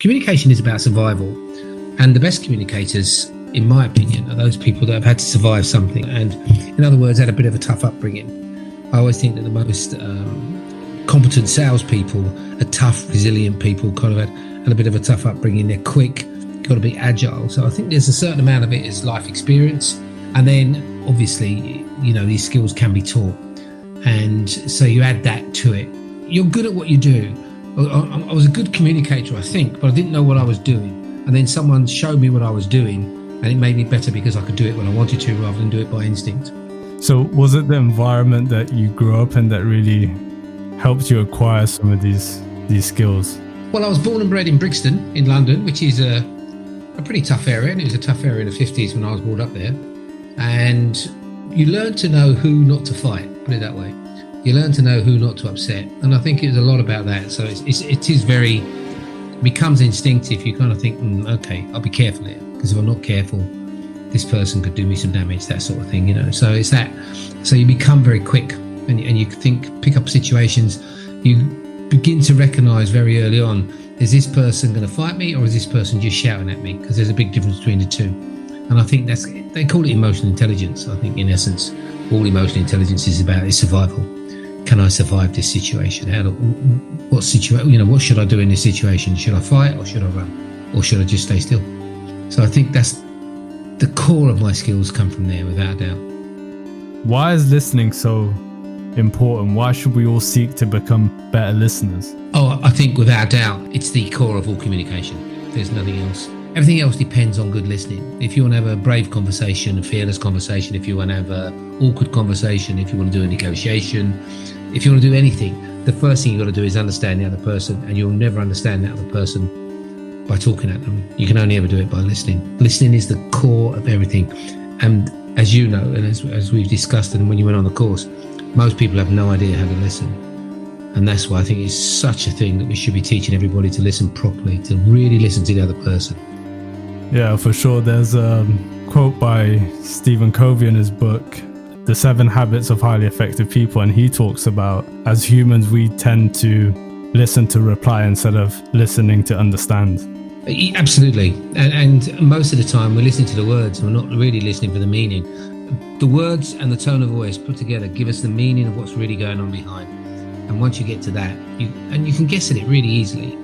Communication is about survival, and the best communicators, in my opinion, are those people that have had to survive something, and in other words, had a bit of a tough upbringing. I always think that the most competent salespeople are tough, resilient people, kind of had a bit of a tough upbringing. They're quick, got to be agile. So I think there's a certain amount of it is life experience, and then obviously, these skills can be taught, and so you add that to it. You're good at what you do. I was a good communicator, I think, but I didn't know what I was doing. And then someone showed me what I was doing, and it made me better because I could do it when I wanted to rather than do it by instinct. So was it the environment that you grew up in that really helped you acquire some of these skills? Well, I was born and bred in Brixton in London, which is a pretty tough area, and it was a tough area in the 50s when I was brought up there. And you learn to know who not to fight, put it that way. You learn to know who not to upset, and I think it was a lot about that. So it becomes instinctive. You kind of think, okay, I'll be careful here, because if I'm not careful, this person could do me some damage, that sort of thing, So it's that. So you become very quick, and you pick up situations. You begin to recognise very early on: is this person going to fight me, or is this person just shouting at me? Because there's a big difference between the two. And I think they call it emotional intelligence. I think in essence, all emotional intelligence is about is survival. Can I survive this situation? What should I do in this situation? Should I fight, or should I run, or should I just stay still? So I think that's the core of my skills come from there, without a doubt. Why is listening so important? Why should we all seek to become better listeners? Oh, I think without doubt, it's the core of all communication. There's nothing else. Everything else depends on good listening. If you want to have a brave conversation, a fearless conversation, if you want to have an awkward conversation, if you want to do a negotiation, if you want to do anything, the first thing you've got to do is understand the other person, and you'll never understand that other person by talking at them. You can only ever do it by listening. Listening is the core of everything. And as you know, and as we've discussed, and when you went on the course, most people have no idea how to listen. And that's why I think it's such a thing that we should be teaching everybody to listen properly, to really listen to the other person. Yeah, for sure. There's a quote by Stephen Covey in his book, The 7 Habits of Highly Effective People, and he talks about, as humans, we tend to listen to reply instead of listening to understand. Absolutely. And most of the time we're listening to the words, we're not really listening for the meaning. The words and the tone of voice put together give us the meaning of what's really going on behind. And once you get to that, you can guess at it really easily.